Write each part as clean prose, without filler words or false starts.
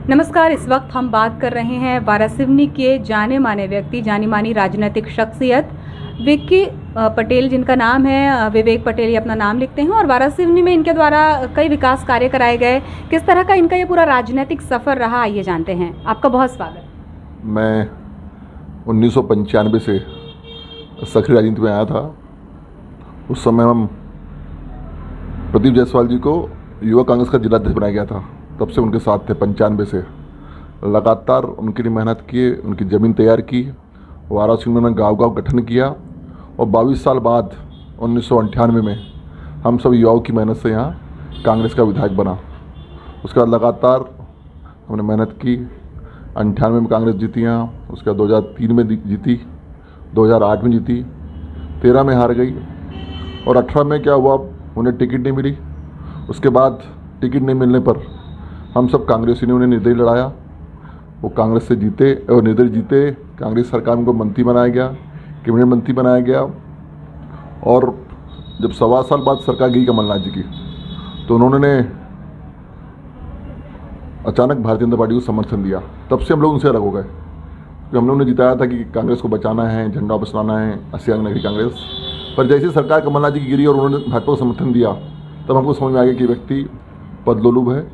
नमस्कार। इस वक्त हम बात कर रहे हैं वारासिवनी के जाने माने व्यक्ति, जानी मानी राजनीतिक शख्सियत विक्की पटेल, जिनका नाम है विवेक पटेल, ये अपना नाम लिखते हैं और वारासिवनी में इनके द्वारा कई विकास कार्य कराए गए। किस तरह का इनका ये पूरा राजनीतिक सफ़र रहा, आइए जानते हैं। आपका बहुत स्वागत। मैं 1995 से सक्रिय राजनीति में आया था। उस समय हम प्रदीप जायसवाल जी को युवा कांग्रेस का जिलाध्यक्ष बनाया गया था। तब से उनके साथ थे 95 से। लगातार उनके लिए मेहनत किए, उनकी ज़मीन तैयार की, वाराणसी में गांव-गांव गठन किया और 22 साल बाद 1998 में हम सब युवाओं की मेहनत से यहाँ कांग्रेस का विधायक बना। उसके बाद लगातार हमने मेहनत की। 98 में कांग्रेस जीती यहाँ, उसके बाद 2003 में जीती, 2008 में जीती, 13 में हार गई और 18 में क्या हुआ, उन्हें टिकट नहीं मिली। उसके बाद टिकट नहीं मिलने पर हम सब कांग्रेसी ने उन्हें निर्दलीय लड़ाया। वो कांग्रेस से जीते और निर्दलीय जीते। कांग्रेस सरकार में उनको मंत्री बनाया गया, कैबिनेट मंत्री बनाया गया। और जब 1.25 साल बाद सरकार गई कमलनाथ जी की, तो उन्होंने अचानक भारतीय जनता पार्टी को समर्थन दिया। तब से हम लोग उनसे अलग हो गए, क्योंकि हमने उन्हें जिताया था कि कांग्रेस को बचाना है, झंडा वापस लाना है, 80 अंक नगरी कांग्रेस। पर जैसे सरकार कमलनाथ जी की गिरी और उन्होंने भाजपा को समर्थन दिया, तब हमको समझ में आ गया कि व्यक्ति पद लोलुप है,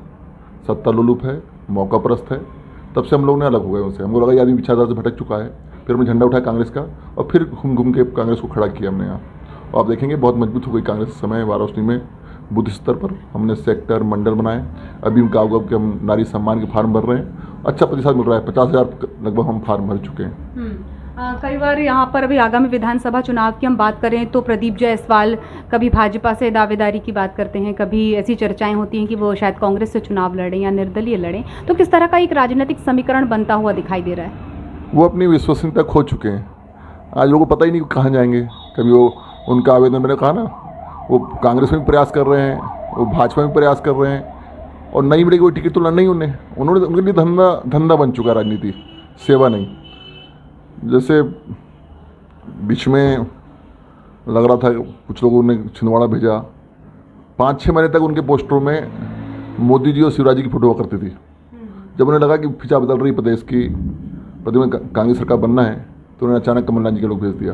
सत्ता लोलुप है, मौकापरस्त है। तब से हम लोग ने अलग हो गए उनसे। हमको लगा ये आदमी विचारधारा से भटक चुका है। फिर हमने झंडा उठाया कांग्रेस का और फिर घूम के कांग्रेस को खड़ा किया हमने यहाँ। और आप देखेंगे बहुत मजबूत हो गई कांग्रेस इस समय वाराणसी में। बूथ स्तर पर हमने सेक्टर मंडल बनाए। अभी गाँव-गाँव के हम नारी सम्मान के फार्म भर रहे हैं। अच्छा प्रतिशत मिल रहा है, 50,000 लगभग हम फार्म भर चुके हैं। कई बार यहाँ पर अभी आगामी विधानसभा चुनाव की हम बात करें तो प्रदीप जायसवाल कभी भाजपा से दावेदारी की बात करते हैं, कभी ऐसी चर्चाएं होती हैं कि वो शायद कांग्रेस से चुनाव लड़ें या निर्दलीय लड़ें। तो किस तरह का एक राजनीतिक समीकरण बनता हुआ दिखाई दे रहा है? वो अपनी विश्वसनीयता खो चुके हैं। आज लोगों को पता ही नहीं कहाँ जाएंगे। कभी वो उनका आवेदन, मैंने कहा ना, वो कांग्रेस में भी प्रयास कर रहे हैं, वो भाजपा में प्रयास कर रहे हैं और नहीं मिलेगी वो टिकट तो लड़ना ही उन्होंने उनके लिए धंधा बन चुका राजनीति, सेवा नहीं। जैसे बीच में लग रहा था कुछ लोगों ने छिंदवाड़ा भेजा, 5-6 महीने तक उनके पोस्टरों में मोदी जी और शिवराज जी की फोटो हुआ करती थी। जब उन्हें लगा कि फिजा बदल रही प्रदेश की, प्रदेश में कांग्रेस सरकार बनना है, तो उन्होंने अचानक कमलनाथ जी के लोग भेज दिया।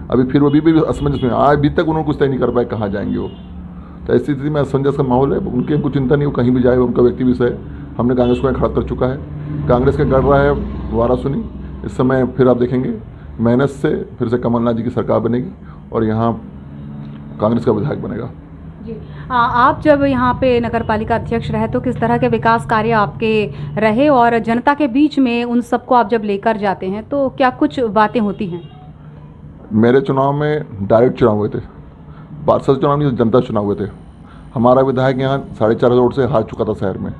अभी फिर वो भी असमंजस में, आज अभी तक उन्होंने कुछ तय नहीं कर पाए कहाँ जाएंगे वो। तो ऐसी स्थिति में असमंजस का माहौल है। उनकी कुछ चिंता नहीं, वो कहीं भी जाए, उनका व्यक्ति विषय। हमने कांग्रेस को खड़ा कर चुका है। कांग्रेस का गढ़ रहा है वाराणसी। इस समय फिर आप देखेंगे मेहनत से फिर से कमलनाथ जी की सरकार बनेगी और यहाँ कांग्रेस का विधायक बनेगा। जी, आप जब यहाँ पे नगर पालिका अध्यक्ष रहे तो किस तरह के विकास कार्य आपके रहे और जनता के बीच में उन सबको आप जब लेकर जाते हैं तो क्या कुछ बातें होती हैं? मेरे चुनाव में डायरेक्ट चुनाव हुए थे, पार्षद चुनाव नहीं, जनता चुनाव हुए थे। हमारा विधायक यहाँ 4.5 वोट से हार चुका था शहर में।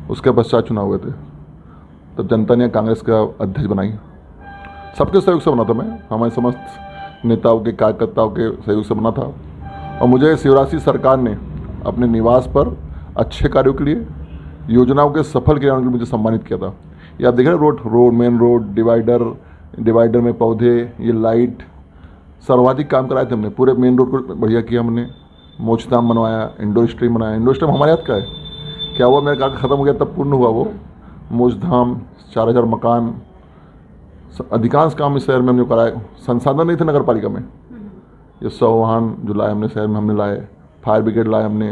उसके पश्चात चुनाव हुए थे, तब जनता ने कांग्रेस का अध्यक्ष बनाई। सबके सहयोग से बना था मैं, हमारे समस्त नेताओं के, कार्यकर्ताओं के सहयोग से बना था। और मुझे शिवराज सिंह सरकार ने अपने निवास पर अच्छे कार्यों के लिए, योजनाओं के सफल क्रियान्वयन के लिए मुझे सम्मानित किया था। ये आप देख रहे हैं, मेन रोड, डिवाइडर में पौधे, ये लाइट, सर्वाधिक काम कराए थे हमने। पूरे मेन रोड को बढ़िया किया हमने। मोचधाम बनवाया, इंडोर स्टेडियम बनाया। इंडोर स्टेडियम हमारे हाथ का है। क्या हुआ, मेरा कार्य खत्म हो गया तब पूर्ण हुआ वो। मोचधाम, 4,000 मकान, अधिकांश काम इस शहर में हमने कराए। संसाधन नहीं थे नगर पालिका में। ये 100 वाहन जो लाए हमने शहर में, हमने लाए। फायर ब्रिगेड लाए हमने,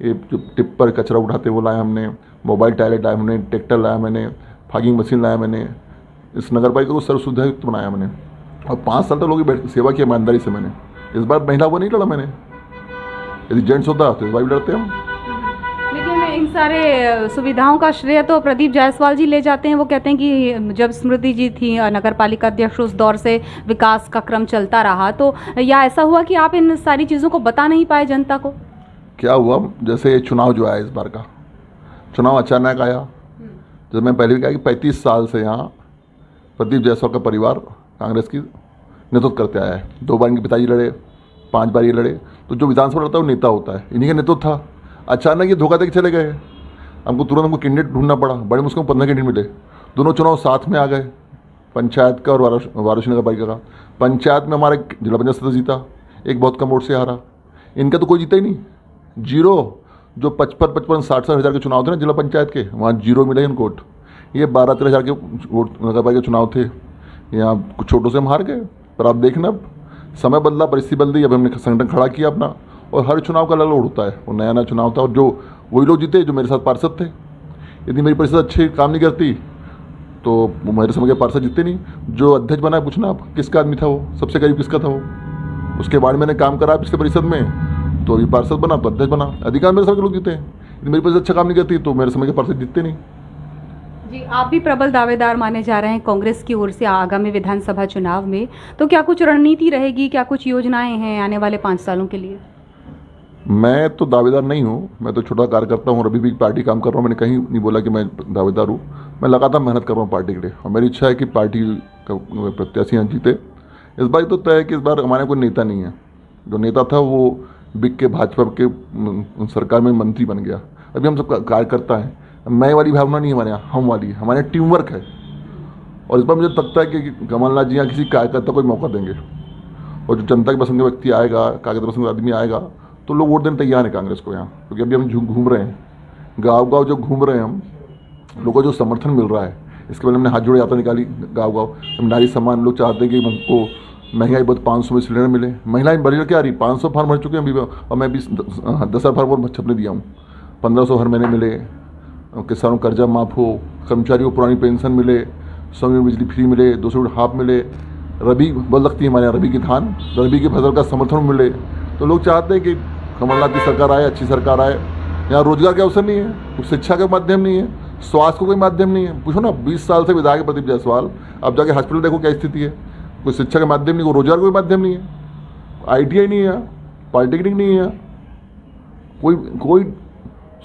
ये जो टिप्पर कचरा उठाते वो लाए हमने, मोबाइल टॉयलेट लाए हमने, ट्रैक्टर लाया मैंने, फॉगिंग मशीन लाया मैंने। इस नगर पालिका को सर्व सुविधायुक्त बनाया मैंने और 5 साल तक लोगों की सेवा की ईमानदारी से मैंने। इस बार महिला वो नहीं लड़ा मैंने। यदि जेंट्स होता तो इस बार भी लड़ते हम। लेकिन इन सारे सुविधाओं का श्रेय तो प्रदीप जायसवाल जी ले जाते हैं। वो कहते हैं कि जब स्मृति जी थी नगर पालिका अध्यक्ष, उस दौर से विकास का क्रम चलता रहा। तो या ऐसा हुआ कि आप इन सारी चीज़ों को बता नहीं पाए जनता को? क्या हुआ, जैसे ये चुनाव जो आया, इस बार का चुनाव अचानक आया। जब मैं पहले भी कहा कि 35 साल से यहाँ प्रदीप जायसवाल का परिवार कांग्रेस की नेतृत्व करते आया है। 2 बार इनके पिताजी लड़े, 5 बार ये लड़े। तो जो विधानसभा लड़ता है वो नेता होता है, इन्हीं का नेतृत्व था। अचानक ये धोखा देके चले गए। हमको तुरंत कैंडिडेट ढूंढना पड़ा। बड़े मुश्किल 15 कैंडिडेट मिले। दोनों चुनाव साथ में आ गए, पंचायत का और वाराणसी नगर पालिका का। पंचायत में हमारा जिला पंचायत सदस्य जीता, एक बहुत कम वोट से हारा। इनका तो कोई जीता ही नहीं, 0। जो 55-60 हज़ार के चुनाव थे ना जिला पंचायत के, वहाँ 0 मिले इनको वोट। ये 12-13 हज़ार के वोट नगर पालिका के चुनाव थे, यहाँ कुछ छोटों से हम हार गए। पर आप देखना, अब समय बदला, परिस्थिति बदली, अब हमने संगठन खड़ा किया अपना, और हर चुनाव का अलग लोड होता है। वो नया नया चुनाव था, और जो वही लोग जीते जो मेरे साथ पार्षद थे। यदि मेरी परिषद अच्छी काम नहीं करती तो वो मेरे समय के पार्षद जीतते नहीं। जो अध्यक्ष बना है, पूछना आप किसका आदमी था, वो सबसे करीब किसका था वो, उसके बाद मैंने काम करा पिछले परिषद में, तो अभी पार्षद बना तो अध्यक्ष बना। अधिकांश मेरे समय के लोग जीते हैं। यदि मेरी परिषद अच्छा काम नहीं करती तो मेरे समय के पार्षद जीतते नहीं। जी, आप भी प्रबल दावेदार माने जा रहे हैं कांग्रेस की ओर से आगामी विधानसभा चुनाव में, तो क्या कुछ रणनीति रहेगी, क्या कुछ योजनाएं हैं आने वाले 5 सालों के लिए? मैं तो दावेदार नहीं हूँ, मैं तो छोटा कार्यकर्ता हूँ और अभी भी पार्टी काम कर रहा हूँ। मैंने कहीं नहीं बोला कि मैं दावेदार हूँ। मैं लगातार मेहनत कर रहा हूँ पार्टी के लिए, और मेरी इच्छा है कि पार्टी का प्रत्याशी यहाँ जीते। इस बार तो तय है कि इस बार हमारे कोई नेता नहीं है। जो नेता था वो बिक के भाजपा के सरकार में मंत्री बन गया। अभी हम सब कार्यकर्ता हैं, मैं वाली भावना नहीं है हमारे यहाँ, हम वाली है, हमारे यहाँ टीम वर्क है। और इस बार मुझे लगता है कि कमलनाथ जी यहाँ किसी कार्यकर्ता को मौका देंगे, और जो जनता के पसंद का व्यक्ति आएगा, कार्यकर्ता पसंद का आदमी आएगा, तो लोग वोट देने तैयार हैं कांग्रेस को यहाँ। क्योंकि अभी हम घूम रहे हैं, गाँव जो घूम रहे हैं हम, लोगों को जो समर्थन मिल रहा है। इसके पहले हमने हाथ जोड़े यात्रा निकाली गाँव। हम नारी सम्मान, लोग चाहते हैं कि हमको महंगाई बहुत 500 में सिलेंडर मिले। महिलाएं बढ़ क्या रही, 500 फार्म भर चुके हैं अभी, और मैं भी 10,000 फार्म और छपने दिया हूँ। 1500 हर महीने मिले, किसानों को कर्जा माफ़ हो, कर्मचारियों को पुरानी पेंशन मिले, 100 यूनिट बिजली फ्री मिले, 200 यूनिट हाफ मिले। रबी बहुत लगती है हमारे यहाँ, रबी की धान, रबी की फसल का समर्थन मिले। तो लोग चाहते हैं कि कमलनाथ की सरकार आए, अच्छी सरकार आए। यहाँ रोजगार के अवसर नहीं है, कुछ शिक्षा का माध्यम नहीं है, स्वास्थ्य को कोई माध्यम नहीं है। पूछो ना, 20 साल से विधायक प्रदीप जायसवाल, अब जाके हॉस्पिटल देखो क्या स्थिति है। कोई शिक्षा का माध्यम नहीं, कोई रोजगार का कोई माध्यम नहीं है, ITI नहीं है, पॉलिटेक्निक नहीं है, कोई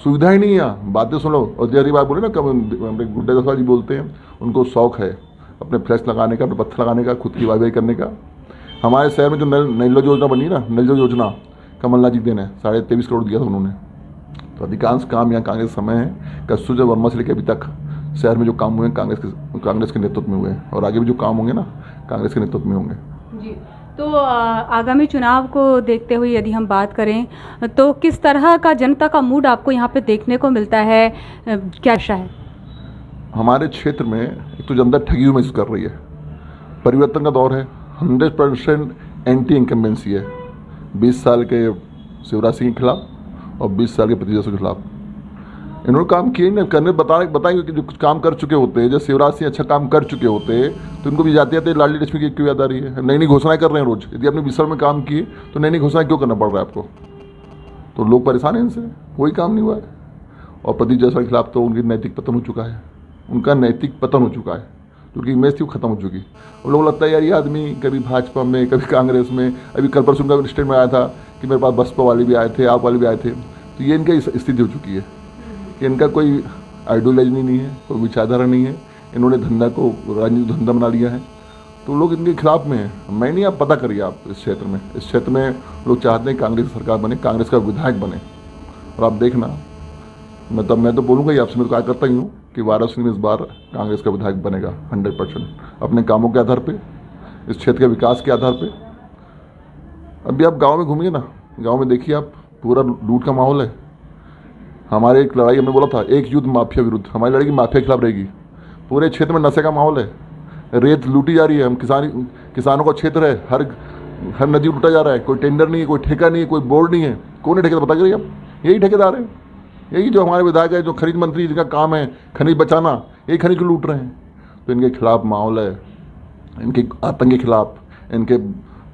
सुविधा ही नहीं है। बातें सुनो, और जहरी बात बोले ना, कब गुड्डा जायसवाल जी बोलते हैं, उनको शौक है अपने फ्लैश लगाने का, अपने पत्थर लगाने का, खुद की वाहवाही करने का। हमारे शहर में जो नल जल योजना बनी ना, नल जल योजना कमलनाथ जी देने 23.5 करोड़ दिया था उन्होंने। तो अधिकांश काम यहाँ कांग्रेस समय है, कस्तूरबा वर्मा से लेकर अभी तक शहर में जो काम हुए हैं कांग्रेस के नेतृत्व में हुए हैं, और आगे भी जो काम होंगे ना कांग्रेस के नेतृत्व में होंगे। जी, तो आगामी चुनाव को देखते हुए यदि हम बात करें तो किस तरह का जनता का मूड आपको यहाँ पे देखने को मिलता है, क्या आशा है? हमारे क्षेत्र में एक तो जनता ठगी हुई महसूस कर रही है। परिवर्तन का दौर है, 100% एंटी इनकम्बेंसी है। 20 साल के शिवराज सिंह के खिलाफ और 20 साल के प्रदीप जायसवाल के खिलाफ। इन्होंने काम किए नहीं, करने बताएंगे कि जो कुछ काम कर चुके होते, जब शिवराज सिंह अच्छा काम कर चुके होते तो इनको भी जाते जाते लाडली लक्ष्मी की क्यों याद आ रही है? नई नई घोषणाएं कर रहे हैं रोज। यदि आपने 20 साल में काम किए तो नई नई घोषणाएं क्यों करना पड़ रहा है आपको? तो लोग परेशान हैं इनसे, कोई काम नहीं हुआ है। और प्रदीप जायसवाल के खिलाफ तो उनकी नैतिक पतन हो चुका है, उनका नैतिक पतन हो चुका है, क्योंकि इमेज थी वो खत्म हो चुकी। और लोगों को लगता है यार ये आदमी कभी भाजपा में, कभी कांग्रेस में, अभी कल परसों का स्टेट में आया था कि मेरे पास बसपा वाले भी आए थे, आप वाले भी आए थे। तो ये इनकी स्थिति हो चुकी है कि इनका कोई आइडियोलॉजी नहीं है, कोई विचारधारा नहीं है। इन्होंने धंधा को राजनीतिक धंधा बना लिया है, तो लोग इनके खिलाफ में हैं। मैं नहीं, आप पता करिए आप इस क्षेत्र में लोग चाहते हैं कांग्रेस की सरकार बने, कांग्रेस का विधायक बने। और आप देखना, मैं तो बोलूँगा ही आपसे, मैं तो क्या करता ही हूँ कि वाराणसी में इस बार कांग्रेस का विधायक बनेगा 100%, अपने कामों के आधार पे, इस क्षेत्र के विकास के आधार पे। अभी आप गांव में घूमिए ना, गांव में देखिए आप, पूरा लूट का माहौल है। हमारे एक लड़ाई, हमने बोला था एक युद्ध माफिया विरुद्ध, हमारी लड़ाई माफिया के खिलाफ रहेगी। पूरे क्षेत्र में नशे का माहौल है, रेत लूटी जा रही है। हम किसानों का क्षेत्र है, हर नदी लूटा जा रहा है। कोई टेंडर नहीं है, कोई ठेका नहीं है, कोई बोर्ड नहीं है। कौन है ठेकेदार, पता करिए आप? यही ठेकेदार है, यही जो हमारे विधायक है, जो खनिज मंत्री जिनका काम है खनिज बचाना, यही खनिज को लूट रहे हैं। तो इनके खिलाफ माहौल है, इनके आतंक के खिलाफ, इनके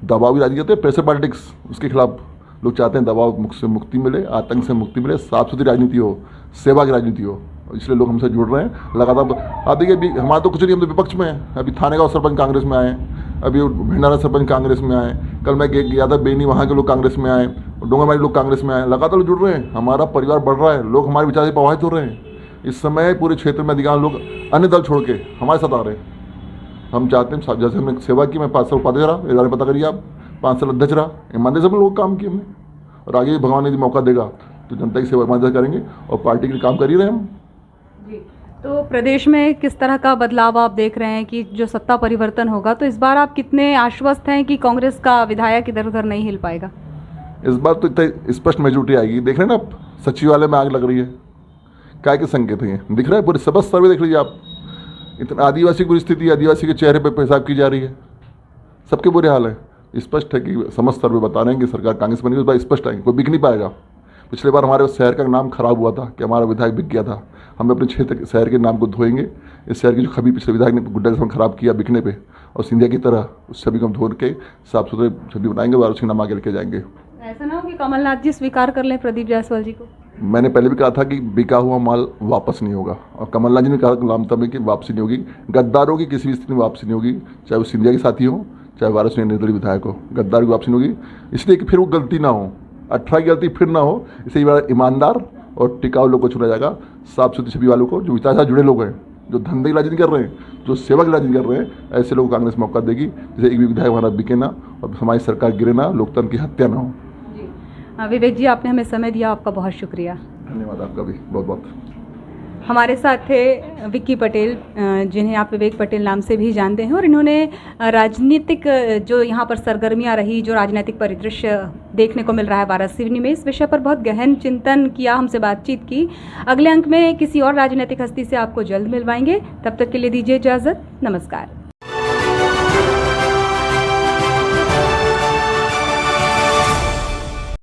दबाव की राजनीति, प्रेशर पॉलिटिक्स, उसके खिलाफ लोग चाहते हैं दबाव से मुक्ति मिले, आतंक से मुक्ति मिले, साफ सुथरी राजनीति हो, सेवा की राजनीति हो। इसलिए लोग हमसे जुड़ रहे हैं लगातार। आप देखिए, अभी हमारा तो कुछ नहीं, हम तो विपक्ष में हैं। अभी थाने का सरपंच कांग्रेस में आए, अभी भंडारा सरपंच कांग्रेस में आए, कल मैं गया था बेनी, वहाँ के लोग कांग्रेस में आए, डोंगरमारी लोग कांग्रेस में आए। लगातार लोग जुड़ रहे हैं, हमारा परिवार बढ़ रहा है, लोग हमारे विचार से प्रभावित हो रहे हैं। इस समय पूरे क्षेत्र में अधिकांश लोग अन्य दल छोड़ के हमारे साथ आ रहे हैं। हम चाहते हैं, जैसे हमने सेवा की, मैं 5 साल उपाध्यक्ष रहा, इधर पता करिए आप, 5 साल अध्यक्ष रहा, ईमानदारी से लोग काम किए हमने। और आगे भगवान यदि मौका देगा तो जनता की सेवा ईमानदारी करेंगे, और पार्टी के लिए काम कर ही रहे हम। जी, तो प्रदेश में किस तरह का बदलाव आप देख रहे हैं कि जो सत्ता परिवर्तन होगा, तो इस बार आप कितने आश्वस्त हैं कि कांग्रेस का विधायक इधर उधर नहीं हिल पाएगा? इस बार तो इतना स्पष्ट मेजोरिटी आएगी। देख रहे हैं ना आप, सचिवालय में आग लग रही है। क्या के संकेत हैं ये? दिख रहा है पूरे सबस सर्वे देख लीजिए आप। इतना आदिवासी की स्थिति आदिवासी के चेहरे पे पेशाब की जा रही है। सबके बुरे हाल है। स्पष्ट है कि समस्त सर्वे बता रहे हैं कि सरकार कांग्रेस बनी, उस बार स्पष्ट है कोई बिक नहीं पाएगा। पिछले बार हमारे शहर का नाम खराब हुआ था कि हमारा विधायक बिक गया था। हम अपने क्षेत्र शहर के नाम को धोएंगे। इस शहर की जो छवि पिछले विधायक ने गुड्डा जैसा खराब किया बिकने पे, और सिंधिया की तरह उस छवि को हम धो के साफ सुथरे छवि बनाएंगे और उसके नाम आगे लेके जाएंगे। ऐसा ना हो कि कमलनाथ जी स्वीकार कर लें प्रदीप जायसवाल जी को। मैंने पहले भी कहा था कि बिका हुआ माल वापस नहीं होगा, और कमलनाथ जी ने कहा गुलामता में कि वापसी नहीं होगी। गद्दारों की किसी भी स्थिति में वापसी नहीं होगी, चाहे वो सिंधिया के साथी हो चाहे वाराणसी निर्दलीय विधायक हो। गद्दार की वापसी नहीं होगी, इसलिए कि फिर वो गलती ना हो, 18 की गलती फिर ना हो। इसलिए ईमानदार और टिकाऊ लोग को चुना जाएगा, साफ सुथरी छवि वालों को, जो विचार से जुड़े लोग हैं, जो धंधे की राजनीति कर रहे हैं, जो सेवा की राजनीति कर रहे हैं, ऐसे लोगों को कांग्रेस मौका देगी। जैसे एक भी विधायक हमारा बिके ना और हमारी सरकार गिरे ना, लोकतंत्र की हत्या ना हो। विवेक जी, आपने हमें समय दिया, आपका बहुत शुक्रिया। धन्यवाद आपका भी बहुत बहुत। हमारे साथ थे विक्की पटेल, जिन्हें आप विवेक पटेल नाम से भी जानते हैं, और इन्होंने राजनीतिक जो यहाँ पर सरगर्मियाँ रही, जो राजनीतिक परिदृश्य देखने को मिल रहा है वाराणसी में, इस विषय पर बहुत गहन चिंतन किया, हमसे बातचीत की। अगले अंक में किसी और राजनीतिक हस्ती से आपको जल्द मिलवाएंगे। तब तक के लिए दीजिए इजाज़त। नमस्कार।